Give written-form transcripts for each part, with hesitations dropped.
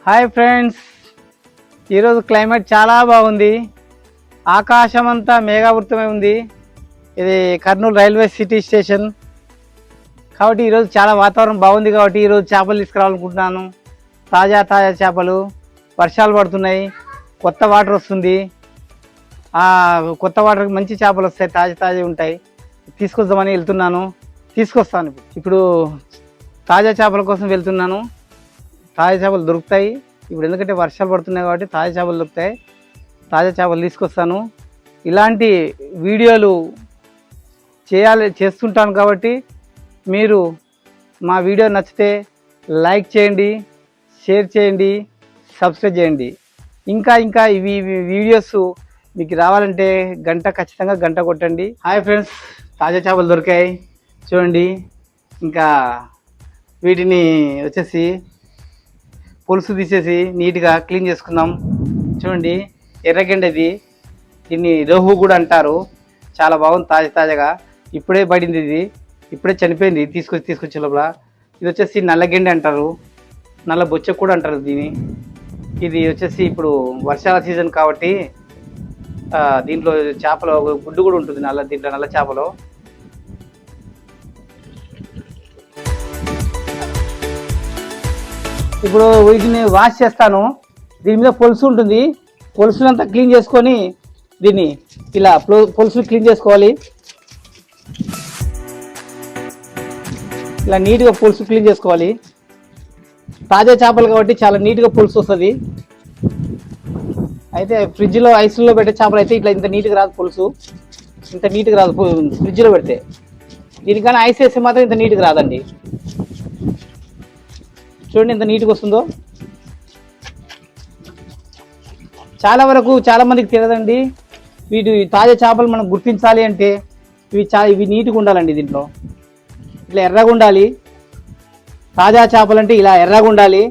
Hi friends, ఈరోజు climate చాలా బాగుంది. ఆకాశం అంతా మేఘావృతమై ఉంది. ఇది కర్నూలు రైల్వే సిటీ స్టేషన్ కాబట్టి ఈరోజు చాలా వాతావరణం బాగుంది. కాబట్టి ఈరోజు చేపలు తీసుకురావాలనుకుంటున్నాను. తాజా తాజా చేపలు. వర్షాలు పడుతున్నాయి, కొత్త వాటర్ వస్తుంది. కొత్త వాటర్కి మంచి చేపలు వస్తాయి, తాజా తాజా ఉంటాయి. తీసుకొద్దామని వెళ్తున్నాను, తీసుకొస్తాను. ఇప్పుడు తాజా చేపల కోసం వెళ్తున్నాను. తాజా చేపలు దొరుకుతాయి ఇప్పుడు, ఎందుకంటే వర్షాలు పడుతున్నాయి కాబట్టి తాజా చేపలు దొరుకుతాయి. తాజా చేపలు తీసుకొస్తాను. ఇలాంటి వీడియోలు చేస్తుంటాను కాబట్టి మీరు మా వీడియో నచ్చితే లైక్ చేయండి, షేర్ చేయండి, సబ్స్క్రైబ్ చేయండి. ఇంకా ఇవి వీడియోస్ మీకు రావాలంటే ఖచ్చితంగా గంట కొట్టండి. హాయ్ ఫ్రెండ్స్, తాజా చేపలు దొరికాయి చూడండి. ఇంకా వీటిని వచ్చేసి పులుసు తీసేసి నీట్గా క్లీన్ చేసుకుందాం. చూడండి, ఎర్రగెండది, దీన్ని రోహు కూడా అంటారు. చాలా బాగుంది, తాజాగా ఇప్పుడే పడింది. ఇది ఇప్పుడే చనిపోయింది తీసుకొచ్చే లోపల. ఇది వచ్చేసి నల్లగెండి అంటారు, నల్ల బొచ్చ కూడా అంటారు దీన్ని. ఇది వచ్చేసి ఇప్పుడు వర్షాల సీజన్ కాబట్టి దీంట్లో చేపలో గుడ్డు కూడా ఉంటుంది, దీంట్లో నల్ల చేపలో. ఇప్పుడు వీటిని వాష్ చేస్తాను. దీని మీద పొలుసు ఉంటుంది, పొలుసునంతా క్లీన్ చేసుకొని దీన్ని ఇలా పొలుసు క్లీన్ చేసుకోవాలి. ఇలా నీట్గా పులుసు క్లీన్ చేసుకోవాలి. తాజా చేపలు కాబట్టి చాలా నీట్గా పులుసు వస్తుంది. అయితే ఫ్రిడ్జ్లో ఐస్లో పెట్టే చేపలు అయితే ఇంత నీట్గా రాదు, పులుసు ఇంత నీట్గా రాదు ఫ్రిడ్జ్లో పెడితే. దీనికన్నా ఐస్ వేస్తే మాత్రం ఇంత నీట్గా రాదండి. చూడండి ఎంత నీట్గా వస్తుందో. చాలా మందికి తెలియదండి. వీటి తాజా చేపలు మనం గుర్తించాలి అంటే ఇవి నీట్గా ఉండాలండి. దీంట్లో ఇట్లా ఎర్రగా ఉండాలి. తాజా చేపలు అంటే ఇలా ఎర్రగా ఉండాలి.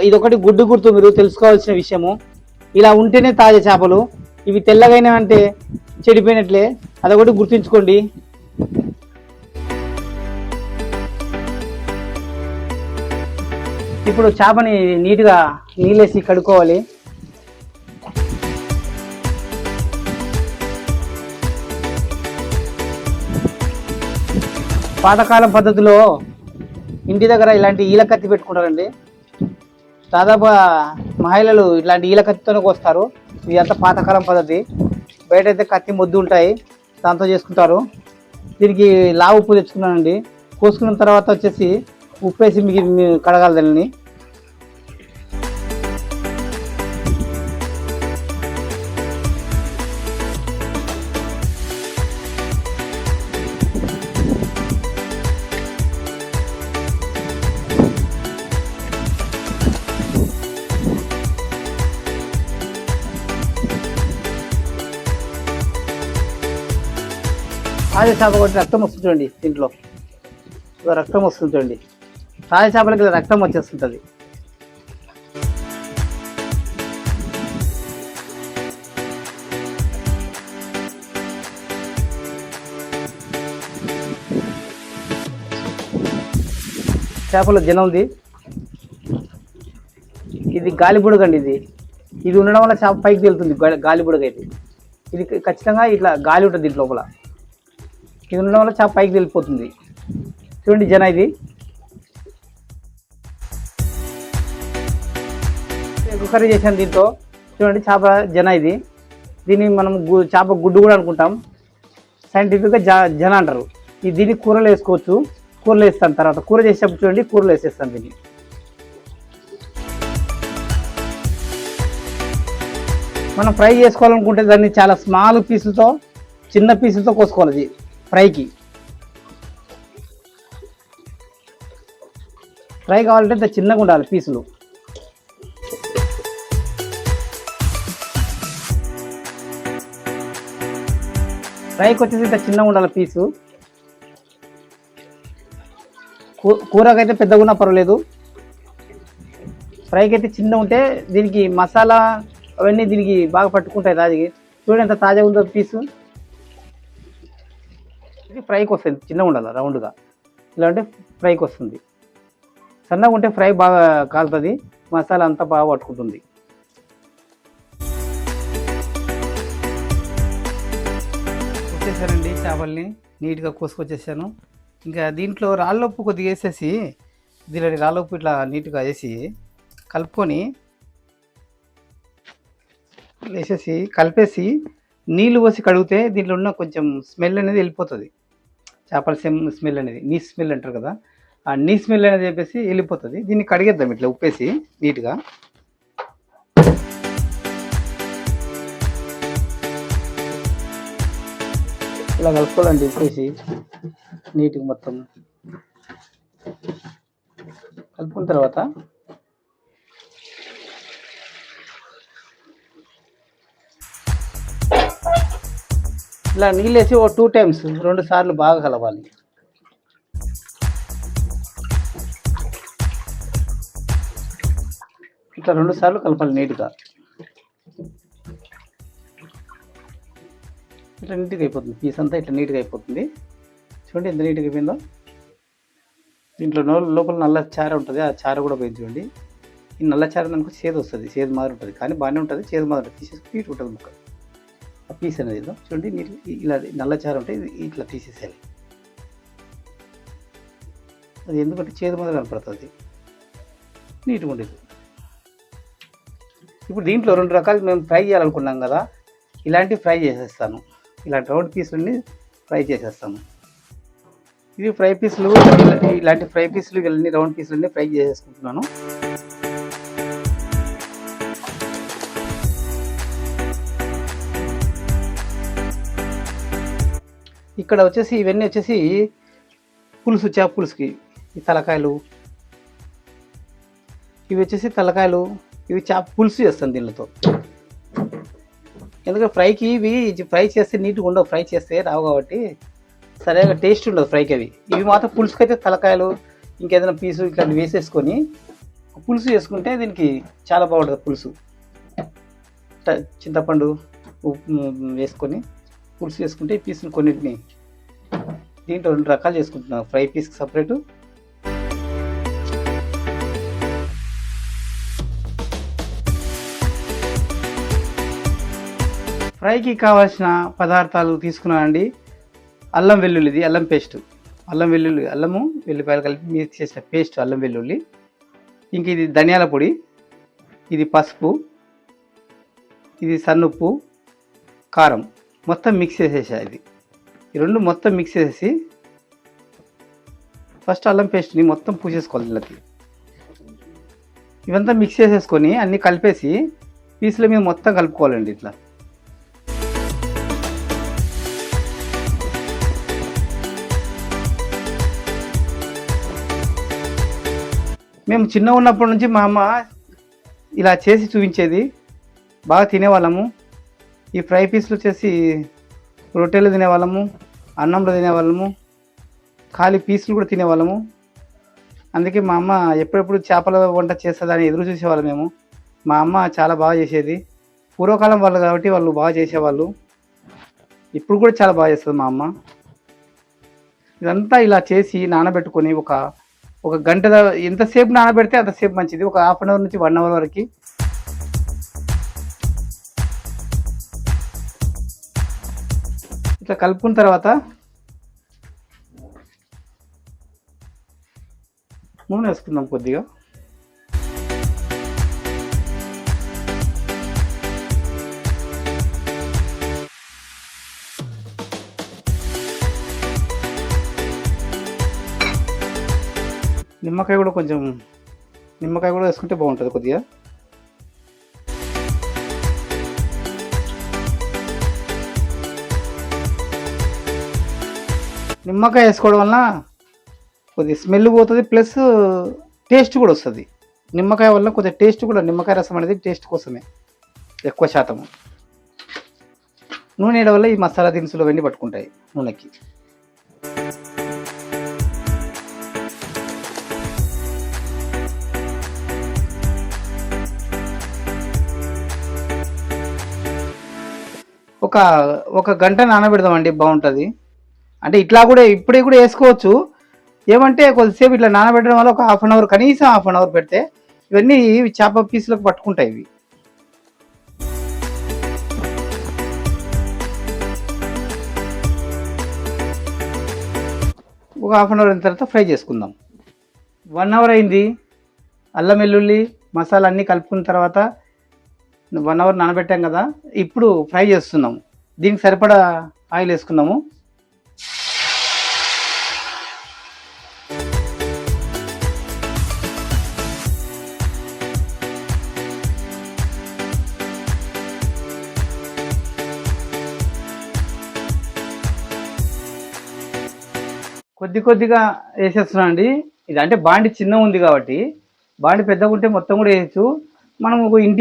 ఇదొకటి గుడ్డు గుర్తు మీరు తెలుసుకోవాల్సిన విషయము. ఇలా ఉంటేనే తాజా చేపలు. ఇవి తెల్లగైనా అంటే చెడిపోయినట్లే, అదొకటి గుర్తుంచుకోండి. ఇప్పుడు చేపని నీట్గా నీళ్ళేసి కడుక్కోవాలి. పాతకాలం పద్ధతిలో ఇంటి దగ్గర ఇలాంటి ఈల కత్తి పెట్టుకుంటారండి. దాదాపుగా మహిళలు ఇలాంటి ఈల కత్తితోనే కోస్తారు. ఇది అంతా పాతకాలం పద్ధతి. బయట అయితే కత్తి మొద్దు ఉంటాయి, దాంతో చేసుకుంటారు. దీనికి లావు ఉప్పు తెచ్చుకున్నానండి. కోసుకున్న తర్వాత వచ్చేసి ఉప్పేసి మీకు కడగాలి దాన్ని. తాజా చేప కొట్టి రక్తం వస్తుంది చూడండి. దీంట్లో రక్తం వస్తుంది చూడండి. తాజా చేపలకి రక్తం వచ్చేస్తుంటుంది. చేపల జనం ఉంది. ఇది గాలిబుడగండి. ఇది ఉండడం వల్ల చేప పైకి వెళ్తుంది. గాలిబుడగ అయితే ఇది ఖచ్చితంగా ఇట్లా గాలి ఉంటుంది దీంట్ లోపల. ఇది ఉండడం వల్ల చేప పైకి వెళ్ళిపోతుంది. చూడండి జన, ఇది కర్రీ చేశాను దీంతో. చూడండి చేప జన, దీన్ని మనం చేప గుడ్డు కూడా అనుకుంటాం, సైంటిఫిక్గా జన అంటారు. దీన్ని కూరలు వేసుకోవచ్చు. కూరలు వేస్తాను తర్వాత, కూర చేసేటప్పుడు చూడండి కూరలు వేసేస్తాను దీన్ని. మనం ఫ్రై చేసుకోవాలనుకుంటే దాన్ని చాలా స్మాల్ పీసులతో, చిన్న పీసులతో కోసుకోవాలి ఫ్రైకి. ఫ్రై కావాలంటే ఇంత చిన్నగా ఉండాలి పీసులు. ఫ్రైకి వచ్చేసి ఇంత చిన్నగా ఉండాలి పీసు. కూరకైతే పెద్దగా ఉన్నా పర్వాలేదు, ఫ్రైకి అయితే చిన్న ఉంటే దీనికి మసాలా అవన్నీ దీనికి బాగా పట్టుకుంటాయి తాజాకి. చూడండి ఎంత తాజాగా ఉందో పీసు. ఇది ఫ్రైకి వస్తుంది, చిన్నగా ఉండాలి రౌండ్గా. ఇలా అంటే ఫ్రైకి వస్తుంది. సన్నగా ఉంటే ఫ్రై బాగా కాలుతుంది, మసాలా అంతా బాగా పట్టుకుంటుంది. వచ్చేసానండి చేపల్ని నీట్గా కోసుకొచ్చేసాను. ఇంకా దీంట్లో రాళ్ళుప్పు కొద్దిగా వేసేసి దీనిలో రాళ్ళుప్పు ఇట్లా నీట్గా వేసి కలుపుకొని వేసేసి కలిపేసి నీళ్ళు పోసి కడిగితే దీంట్లో ఉన్న కొంచెం స్మెల్ అనేది వెళ్ళిపోతుంది. చేపల స్మెల్ అనేది నీ స్మెల్ అంటారు కదా, ఆ నీ స్మెల్ అనేది చెప్పేసి వెళ్ళిపోతుంది. దీన్ని కడిగేద్దాం ఇట్లా ఉప్పేసి నీట్గా. ఇలా కలుపుకోవాలండి ఉప్పేసి నీట్గా మొత్తం కలుపుకున్న తర్వాత ఇలా నీళ్ళు వేసి ఓ 2 times 2 సార్లు బాగా కలపాలి. ఇట్లా 2 సార్లు కలపాలి నీట్గా. ఇట్లా నీట్గా అయిపోతుంది, పీస్ అంతా ఇట్లా నీట్గా అయిపోతుంది. చూడండి ఎంత నీట్గా అయిపోయిందో. దీంట్లో లోపల నల్ల చార ఉంటుంది, ఆ చార కూడా పోయింది చూడండి. ఈ నల్ల చార దానికి చేదు వస్తుంది, చేదు మాదిరి ఉంటుంది, కానీ బాగానే ఉంటుంది, చేదు మాదిరి తీసేసి స్వీట్ ఉంటుంది ముక్క. ఆ పీస్ అనేది చూడండి నీట్ ఇలా నల్ల చార ఉంటే ఇట్లా తీసేసేయాలి. అది ఎందుకంటే చేదు మాదిరి కనపడుతుంది, నీట్గా ఉండేది. ఇప్పుడు దీంట్లో 2 రకాలు మేము ఫ్రై చేయాలనుకున్నాం కదా, ఇలాంటివి ఫ్రై చేసేస్తాను. ఇలాంటి రౌండ్ పీసులన్నీ ఫ్రై చేసేస్తాము. ఇవి ఫ్రై పీసులు, ఇలాంటి ఫ్రై పీసులు ఇవన్నీ రౌండ్ పీసులన్నీ ఫ్రై చేసేసుకుంటున్నాను. ఇక్కడ వచ్చేసి ఇవన్నీ వచ్చేసి పులుసు, చేప పులుసుకి ఈ తలకాయలు, ఇవి వచ్చేసి తలకాయలు, ఇవి చేప పులుసు చేస్తాను దీనితో. ఎందుకంటే ఫ్రైకి ఇవి ఫ్రై చేస్తే నీట్గా ఉండవు, ఫ్రై చేస్తే రావు కాబట్టి సరిగా టేస్ట్ ఉండదు ఫ్రైకి. ఇవి మాత్రం పులుసుకి అయితే తలకాయలు ఇంకేదైనా పీసు ఇట్లాంటివి వేసేసుకొని పులుసు చేసుకుంటే దీనికి చాలా బాగుంటుంది. పులుసు చింతపండు ఉప్పు వేసుకొని పులుసు చేసుకుంటే ఈ పీసులు కొన్నిటిని దీంట్లో 2 రకాలు చేసుకుంటున్నాను. ఫ్రై పీస్కి సపరేటు, ఫ్రైకి కావాల్సిన పదార్థాలు తీసుకున్నానండి. అల్లం వెల్లుల్లిది, అల్లం పేస్ట్, అల్లం వెల్లుల్లి, అల్లము వెల్లిపాయలు కలిపి మిక్స్ చేసిన పేస్ట్ అల్లం వెల్లుల్లి. ఇంక ఇది ధనియాల పొడి, ఇది పసుపు, ఇది సన్నుప్పు, కారం మొత్తం మిక్స్ చేసేసా. ఇది ఈ 2 మొత్తం మిక్స్ చేసేసి ఫస్ట్ అల్లం పేస్ట్ని మొత్తం పూసేసుకోవాలి ఇళ్ళకి. ఇవంతా మిక్స్ చేసేసుకొని అన్నీ కలిపేసి పీసుల మీద మొత్తం కలుపుకోవాలండి. ఇట్లా మేము చిన్న ఉన్నప్పటి నుంచి మా అమ్మ ఇలా చేసి చూపించేది, బాగా తినేవాళ్ళము. ఈ ఫ్రై పీసులు వచ్చేసి రొట్టెలు తినేవాళ్ళము, అన్నంలో తినేవాళ్ళము, ఖాళీ పీసులు కూడా తినేవాళ్ళము. అందుకే మా అమ్మ ఎప్పుడెప్పుడు చేపల వంట చేస్తుందని ఎదురు చూసేవాళ్ళం మేము. మా అమ్మ చాలా బాగా చేసేది, పూర్వకాలం వాళ్ళు కాబట్టి వాళ్ళు బాగా చేసేవాళ్ళు. ఇప్పుడు కూడా చాలా బాగా చేస్తుంది మా అమ్మ. ఇదంతా ఇలా చేసి నానబెట్టుకొని ఒక గంట ఎంతసేపు నానబెడితే అంతసేపు మంచిది. ఒక ½ అవర్ నుంచి 1 అవర్ వరకు ఇట్లా కలుపుకున్న తర్వాత నూనె వేసుకుందాం కొద్దిగా. నిమ్మకాయ కూడా వేసుకుంటే బాగుంటుంది కొద్దిగా. నిమ్మకాయ వేసుకోవడం వలన కొద్దిగా స్మెల్ పోతుంది, ప్లస్ టేస్ట్ కూడా వస్తుంది. నిమ్మకాయ వల్ల కొద్దిగా టేస్ట్ కూడా, నిమ్మకాయ రసం అనేది టేస్ట్ కోసమే ఎక్కువ శాతము. నూనె వేయడం వల్ల ఈ మసాలా దినుసులు అవన్నీ పట్టుకుంటాయి నూనెకి. ఒక గంట నానబెడదామండి, బాగుంటుంది. అంటే ఇట్లా కూడా ఇప్పుడే కూడా వేసుకోవచ్చు. ఏమంటే కొద్దిసేపు ఇట్లా నానబెట్టడం వల్ల ఒక ½ అవర్, కనీసం ½ అవర్ పెడితే ఇవన్నీ చేప పీసులకు పట్టుకుంటాయి ఇవి. ఒక హాఫ్ అన్ అవర్ అయిన తర్వాత ఫ్రై చేసుకుందాం. 1 అవర్ అయింది. అల్లం వెల్లుల్లి మసాలా అన్నీ కలుపుకున్న తర్వాత 1 అవర్ నానబెట్టాం కదా, ఇప్పుడు ఫ్రై చేస్తున్నాము. దీనికి సరిపడా ఆయిల్ వేసుకుందాము. కొద్దిగా వేసేస్తున్నాం అండి. ఇది అంటే బాండి చిన్న ఉంది కాబట్టి, బాండి పెద్దగా ఉంటే మొత్తం కూడా వేయచ్చు. మనం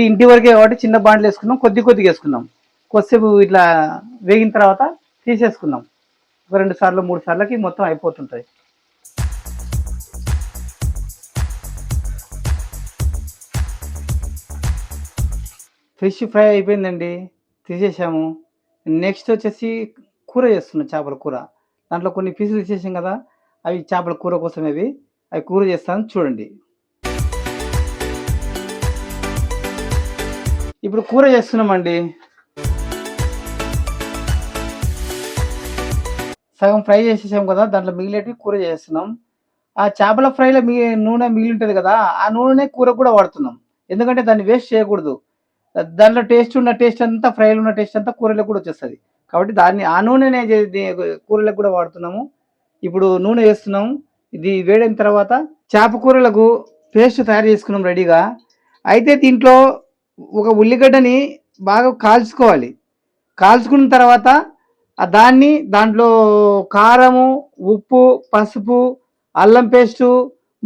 ఇంటి వరకే కాబట్టి చిన్న బాండ్లు వేసుకున్నాం, కొద్దిగా వేసుకున్నాం. కొద్దిసేపు ఇట్లా వేగిన తర్వాత తీసేసుకున్నాం. ఒక 2 సార్లు 3 సార్లకి మొత్తం అయిపోతుంటుంది. ఫిష్ ఫ్రై అయిపోయిందండి, తీసేసాము. నెక్స్ట్ వచ్చేసి కూర చేస్తున్నాం, చేపల కూర. దాంట్లో కొన్ని పీసులు తీసేసాం కదా, అవి చేపల కూర కోసం అవి కూర చేస్తాను చూడండి. ఇప్పుడు కూర చేస్తున్నామండి. సగం ఫ్రై చేసేసాం కదా, దాంట్లో మిగిలేటివి కూర చేస్తున్నాం. ఆ చేపల ఫ్రైలో నూనె మిగిలి ఉంటుంది కదా, ఆ నూనె కూర కూడా వాడుతున్నాం. ఎందుకంటే దాన్ని వేస్ట్ చేయకూడదు. దాంట్లో టేస్ట్ అంతా, ఫ్రైలో ఉన్న టేస్ట్ అంతా కూరలో కూడా వచ్చేస్తుంది. కాబట్టి ఆ నూనెనే కూరలకు కూడా వాడుతున్నాము. ఇప్పుడు నూనె వేస్తున్నాము. ఇది వేడైన తర్వాత చేప కూరలకు పేస్ట్ తయారు చేసుకున్నాం రెడీగా. అయితే దీంట్లో ఒక ఉల్లిగడ్డని బాగా కాల్చుకోవాలి. కాల్చుకున్న తర్వాత దాంట్లో కారము, ఉప్పు, పసుపు, అల్లం పేస్టు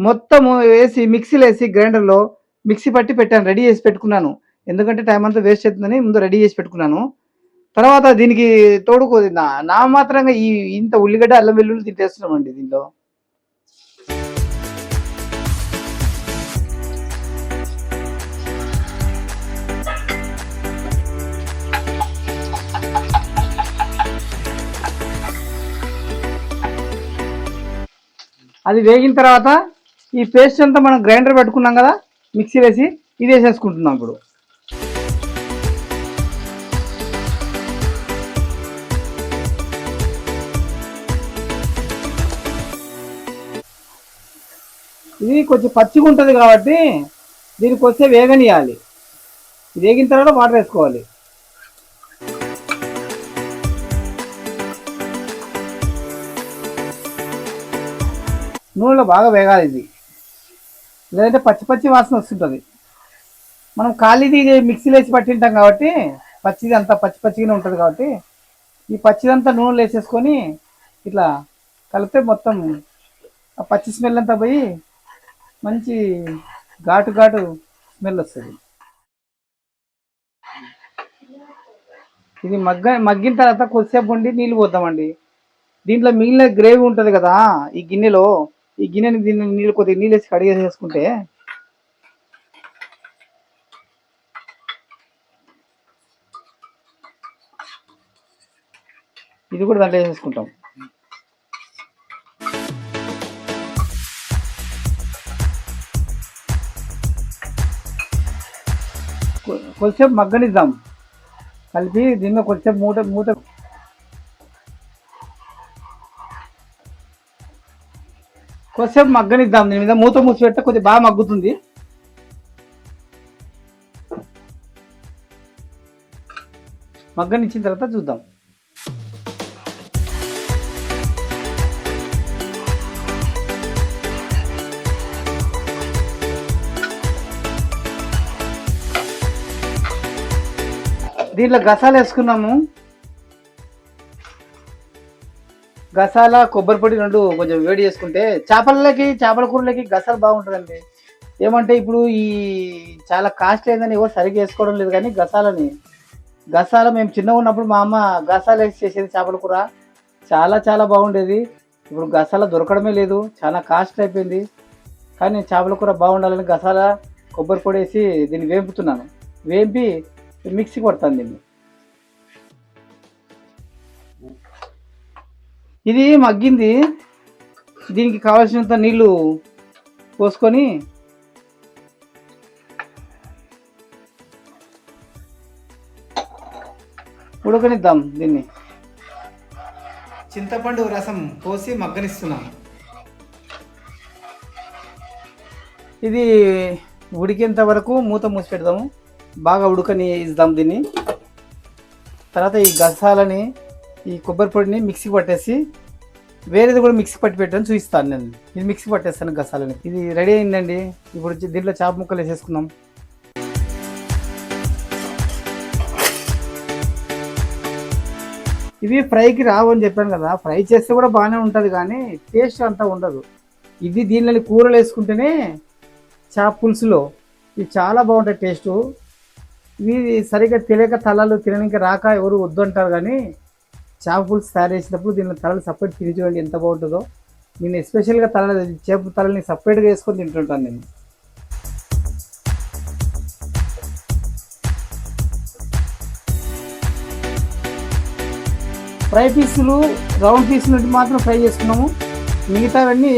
మొత్తము వేసి మిక్సీలో వేసి గ్రైండర్లో మిక్సీ పట్టి పెట్టాను, రెడీ చేసి పెట్టుకున్నాను. ఎందుకంటే టైం అంతా వేస్ట్ అవుతుందని ముందు రెడీ చేసి పెట్టుకున్నాను. తర్వాత దీనికి తోడుకో నా మాత్రంగా ఇంత ఉల్లిగడ్డ అల్లం వెల్లుల్లి తింటేస్తున్నామండి దీంట్లో. అది వేగిన తర్వాత ఈ పేస్ట్ అంతా మనం గ్రైండర్ పెట్టుకున్నాం కదా, మిక్సీ వేసి ఇది వేసేసుకుంటున్నాం. ఇప్పుడు ఇది కొంచెం పచ్చిగా ఉంటుంది కాబట్టి దీనికి వచ్చే వేగనియాలి. వేగిన తర్వాత వాటర్ వేసుకోవాలి. నూనెలో బాగా వేగాలి ఇది, లేదంటే పచ్చి వాసన వస్తుంటుంది. మనం ఖాళీది మిక్సీలో వేసి పట్టింటాం కాబట్టి పచ్చిది అంతా పచ్చిగానే ఉంటుంది కాబట్టి ఈ పచ్చిదంతా నూనెలో వేసేసుకొని ఇట్లా కలిపితే మొత్తం ఆ పచ్చి స్మెల్ అంతా పోయి మంచి ఘాటు స్మెల్ వస్తుంది. ఇది మగ్గిన తర్వాత కొద్దిసేపు ఉండి నీళ్ళు పోద్దామండి. దీంట్లో మిగిలిన గ్రేవీ ఉంటుంది కదా ఈ గిన్నెని దీన్ని కొద్దిగా నీళ్ళు వేసి కడిగేసేసుకుంటే ఇది కూడా దాంట్లో వేసేసుకుంటాం. కొద్దిసేపు మగ్గనిద్దాం కలిపి. దీనిలో కొద్దిసేపు మూత కొద్దిసేపు మగ్గనిద్దాం. దీని మీద మూత మూసి పెడితే కొద్దిగా బాగా మగ్గుతుంది. మగ్గనిచ్చిన తర్వాత చూద్దాం. దీంట్లో గసాలు వేసుకున్నాము. గసాల కొబ్బరి పొడి రెండు కొంచెం వేడి చేసుకుంటే చేపల కూరలకి గసాలు బాగుంటుందండి. ఏమంటే ఇప్పుడు ఈ చాలా కాస్ట్ లేదని ఎవరు సరిగ్గా వేసుకోవడం లేదు, కానీ గసాల మేము చిన్నగా ఉన్నప్పుడు మా అమ్మ గసాలు వేసి చేసేది చేపల కూర, చాలా బాగుండేది. ఇప్పుడు గసాల దొరకడమే లేదు, చాలా కాస్ట్ అయిపోయింది. కానీ చేపల కూర బాగుండాలని గసాల కొబ్బరి పొడి వేసి దీన్ని వేపుతున్నాను. వేపి మిక్సీ కొడతాను దీన్ని. ఇది మగ్గింది. దీనికి కావాల్సినంత నీళ్ళు పోసుకొని ఉడకనిద్దాం దీన్ని. చింతపండు రసం పోసి మగ్గనిస్తున్నాం. ఇది ఉడికేంత వరకు మూత మూసి పెడదాము. బాగా ఉడకని ఇద్దాం దీన్ని. తర్వాత ఈ గసాలని ఈ కొబ్బరి పొడిని మిక్సీకి పట్టేసి వేరేది కూడా మిక్సీ పట్టి పెట్టని చూపిస్తాను నేను. ఇది మిక్సీ పట్టేస్తాను గసాలని. ఇది రెడీ అయిందండి. ఇప్పుడు దీంట్లో చేప ముక్కలు వేసేసుకుందాం. ఇవి ఫ్రైకి రావు అని చెప్పాను కదా. ఫ్రై చేస్తే కూడా బాగానే ఉంటుంది కానీ టేస్ట్ అంతా ఉండదు. ఇది దీనిలో కూరలు వేసుకుంటేనే చేప పులుసులో ఇవి చాలా బాగుంటాయి టేస్టు. ఇవి సరిగ్గా తెలియక తలలు తినడానికి రాక ఎవరు వద్దు అంటారు కానీ చేప పులుసు తయారు చేసినప్పుడు దీనిలో తలలు సపరేట్ తిని చూడండి ఎంత బాగుంటుందో. నేను ఎస్పెషల్గా చేప తలని సపరేట్గా వేసుకొని తింటుంటాను నేను. ఫ్రై పీసులు రౌండ్ పీసులు మాత్రం ఫ్రై చేసుకున్నాము. మిగతావన్నీ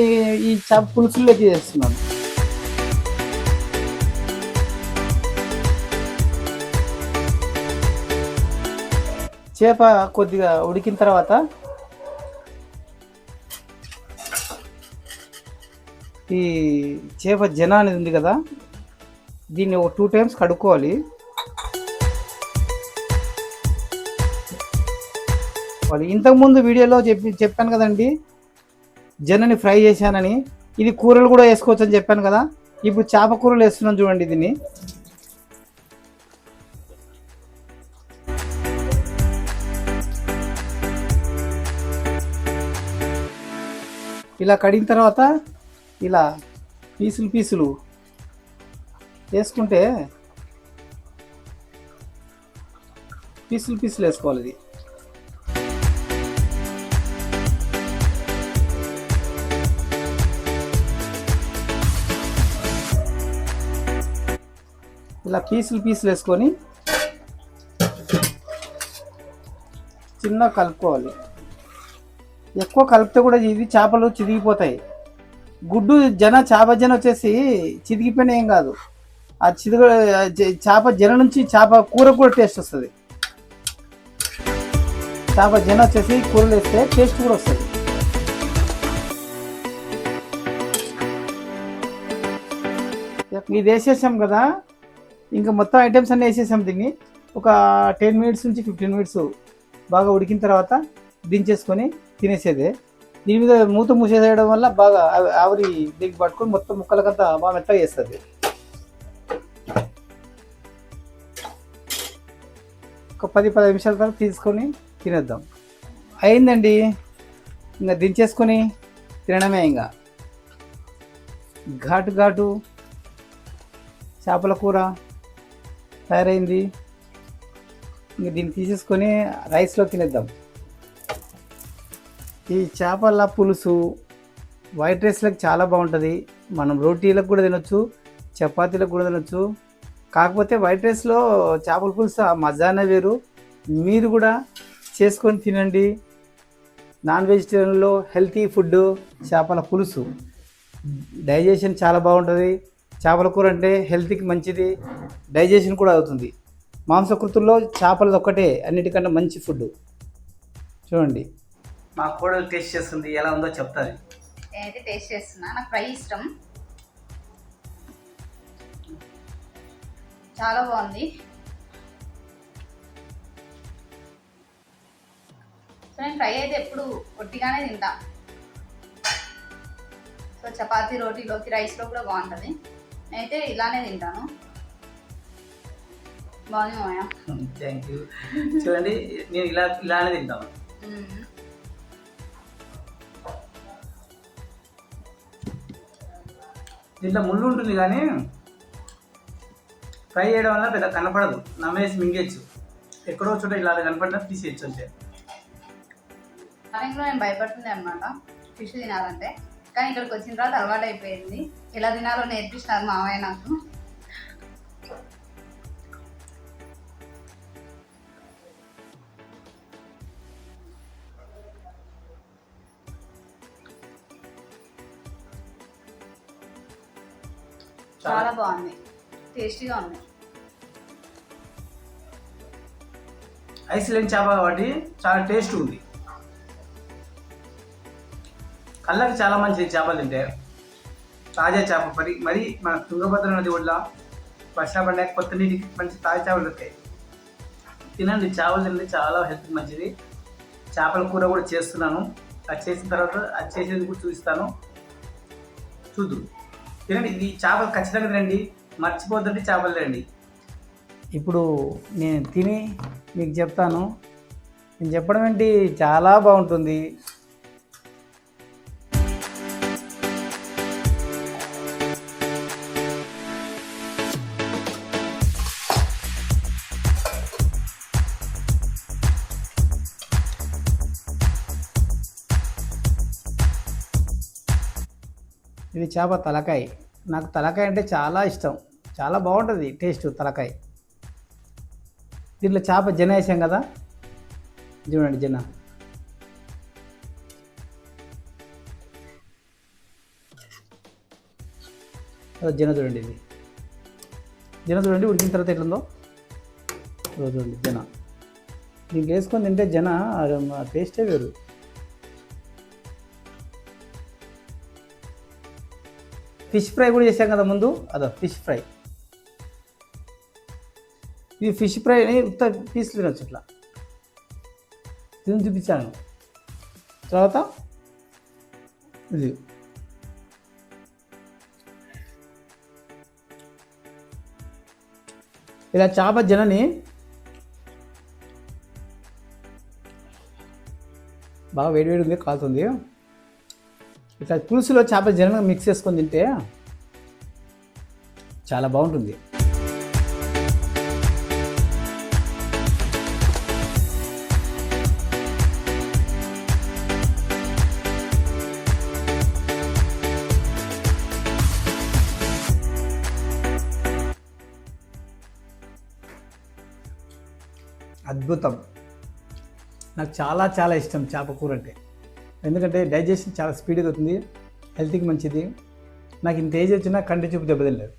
ఈ చేప పులుసుల్లోకి చేస్తున్నాను. చేప కొద్దిగా ఉడికిన తర్వాత ఈ చేప జన అనేది ఉంది కదా, దీన్ని ఒక 2 times కడుక్కోవాలి. ఇంతకుముందు వీడియోలో చెప్పాను కదండి, జనని ఫ్రై చేశానని. ఇది కూరలు కూడా వేసుకోవచ్చు అని చెప్పాను కదా. ఇప్పుడు చేప కూరలు వేస్తున్నాను చూడండి. దీన్ని ఇలా కడిగిన తర్వాత ఇలా పీసులు వేసుకుంటే పీసులు వేసుకోవాలి. ఇది ఇలా పీసులు వేసుకొని చిన్న కలుపుకోవాలి. ఎక్కువ కలిపితే కూడా ఇది చేపలు చిదిగిపోతాయి. గుడ్డు చేప జన వచ్చేసి చిదిగిపోయినా ఏం కాదు. ఆ చేప జన నుంచి చేప కూర కూడా టేస్ట్ వస్తుంది. చేప జన వచ్చేసి కూరలు వేస్తే టేస్ట్ కూడా వస్తుంది. ఇది వేసేసాం కదా, ఇంకా మొత్తం ఐటమ్స్ అన్నీ వేసేసాం. దీన్ని ఒక 10 minutes నుంచి 15 minutes బాగా ఉడికిన తర్వాత దించేసుకొని తినేసేదే. దీని మీద మూత మూసేసేయడం వల్ల బాగా ఆవిరి దిగి పట్టుకొని మొత్తం ముక్కలకంతా బాగా మెత్తగా చేస్తుంది. ఒక 10-15 నిమిషాల తర్వాత తీసుకొని తినేద్దాం. అయిందండి, ఇంకా దించేసుకొని తినడమే. ఇంకా ఘాటు చేపల కూర తయారైంది. ఇంక దీన్ని తీసేసుకొని రైస్లో తినేద్దాం. ఈ చేపల పులుసు వైట్ రైస్లకు చాలా బాగుంటుంది. మనం రోటీలకు కూడా తినొచ్చు, చపాతీలకు కూడా తినొచ్చు. కాకపోతే వైట్ రైస్లో చేపల పులుసు ఆ మజానే వేరు. మీరు కూడా చేసుకొని తినండి. నాన్ వెజిటేరియన్లో హెల్తీ ఫుడ్ చేపల పులుసు. డైజెషన్ చాలా బాగుంటుంది. చేపల కూర అంటే హెల్త్కి మంచిది, డైజెషన్ కూడా అవుతుంది. మాంసకృతుల్లో చేపలది ఒక్కటే అన్నిటికన్నా మంచి ఫుడ్. చూడండి, మా కోడలు టేస్ట్ చేస్తుంది, ఎలా ఉందో చెప్తాను. నేనైతే టేస్ట్ చేస్తున్నా. నాకు ఫ్రై ఇష్టం, చాలా బాగుంది. సో నేను ఫ్రై అయితే ఎప్పుడు ఒట్టిగానే తింటా. సో చపాతీ రోటీలోకి రైస్లో కూడా బాగుంటుంది. నేనైతే ఇలానే తింటాను. బాగుంది మామయ్య. Thank you. చూడండి, నేను ఇలానే తింటాను. దీంట్లో ముళ్ళు ఉంటుంది కానీ ఫ్రై చేయడం వల్ల పెద్ద కనపడదు. నమ్మేసి మింగేచ్చు. ఎక్కడో చోట ఇలా కనపడినా తీసేయచ్చు అంతే. స్టార్టింగ్లో నేను భయపడుతుంది అనమాట ఫిష్ తినాలంటే, కానీ ఇక్కడికి వచ్చిన తర్వాత అలవాటు అయిపోయింది. ఎలా తినాలో నేర్పిస్తున్నారు మామయ్య నాకు. చాలా బాగుంది, టేస్టీగా ఉంది. ఐస్ లేని చేప కాబట్టి చాలా టేస్ట్ ఉంది. కళ్ళకి చాలా మంచిది చేపలు తింటే. తాజా చేప మరి మన తుంగభద్ర నది ఒడ్ల వర్షం పడ్డాక కొత్త నీటికి మంచి తాజా చేపలు దొరుకుతాయి. తినండి, చేపలు తినండి, చాలా హెల్త్కి మంచిది. చేపల కూర కూడా చేస్తున్నాను. అది చేసిన తర్వాత అది చేసేది కూడా చూపిస్తాను, చూద్దు. తినండి, ఇది చేపలు ఖచ్చితంగా తినండి, మర్చిపోద్దండి చేపలు తినండి. ఇప్పుడు నేను తిని మీకు చెప్తాను. నేను చెప్పడం ఏంటి, చాలా బాగుంటుంది. ఇది చేప తలకాయ. నాకు తలకాయ అంటే చాలా ఇష్టం, చాలా బాగుంటుంది టేస్ట్ తలకాయ. దీంట్లో చేప జన వేసాం కదా, చూడండి జన. జన చూడండి, ఇది జన చూడండి, ఉడికిన తర్వాత ఎట్లుందో చూడండి జన. దీంట్లో వేసుకొని తింటే జన టేస్టే వేరు. ఫిష్ ఫ్రై కూడా చేసాం కదా ముందు, అదో ఫిష్ ఫ్రై. ఇది ఫిష్ ఫ్రైని ఉత్త పీసులు తినొచ్చు, ఇట్లా తిని చూపించాను. తర్వాత ఇది ఇలా చేప జనని బాగా వేడివేడి ఉంది, కాలుతుంది. ఇట్లా పులుసులో చేప జనం మిక్స్ చేసుకొని తింటే చాలా బాగుంటుంది. అద్భుతం. నాకు చాలా చాలా ఇష్టం చేప కూర అంటే. ఎందుకంటే డైజెషన్ చాలా స్పీడ్గా అవుతుంది, హెల్త్కి మంచిది. నాకు ఇంత ఏజ్ వచ్చినా కంటి చూపు దెబ్బతినలేదు.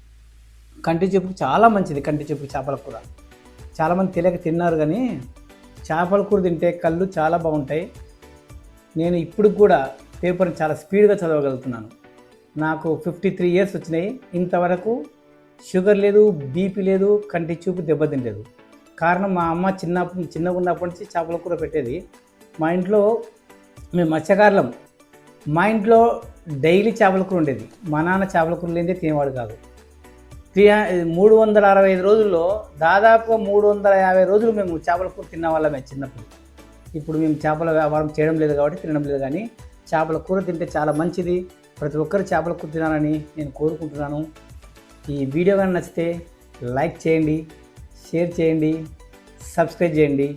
కంటి చూపుకి చాలా మంచిది కంటి చూపు చేపల కూర. చాలామంది తెలియక తిన్నారు, కానీ చేపల కూర తింటే కళ్ళు చాలా బాగుంటాయి. నేను ఇప్పుడు కూడా పేపర్ని చాలా స్పీడ్గా చదవగలుగుతున్నాను. నాకు 53 ఇయర్స్ వచ్చినాయి, ఇంతవరకు షుగర్ లేదు, బీపీ లేదు, కంటి చూపు దెబ్బతినలేదు. కారణం మా అమ్మ చిన్నగా ఉన్నప్పటి నుంచి చేపల కూర పెట్టేది. మా ఇంట్లో మేము మత్స్యకారులం. మా ఇంట్లో డైలీ చేపల కూర ఉండేది. మా నాన్న చేపల కూర లేనిదే తినేవాడు కాదు. 365 రోజుల్లో దాదాపుగా 350 రోజులు మేము చేపల కూర తిన్న వాళ్ళమే చిన్నప్పుడు. ఇప్పుడు మేము చేపల వ్యాపారం చేయడం లేదు కాబట్టి తినడం లేదు, కానీ చేపల కూర తింటే చాలా మంచిది. ప్రతి ఒక్కరు చేపల కూర తినాలని నేను కోరుకుంటున్నాను. ఈ వీడియో కానీ నచ్చితే లైక్ చేయండి, షేర్ చేయండి, సబ్స్క్రైబ్ చేయండి.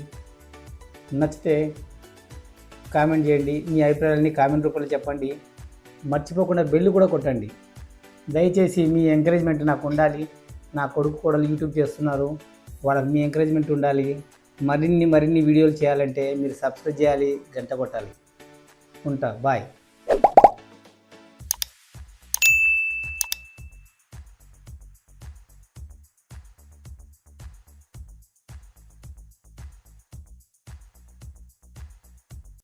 నచ్చితే కామెంట్ చేయండి, మీ అభిప్రాయాలని కామెంట్ రూపంలో చెప్పండి. మర్చిపోకుండా బెల్ కూడా కొట్టండి. దయచేసి మీ ఎంకరేజ్మెంట్ నాకు ఉండాలి. నా కొడుకు కూడా యూట్యూబ్ చేస్తున్నారు, వాళ్ళకి మీ ఎంకరేజ్మెంట్ ఉండాలి. మరిన్ని వీడియోలు చేయాలంటే మీరు సబ్స్క్రైబ్ చేయాలి, గంట కొట్టాలి. ఉంటా, బాయ్.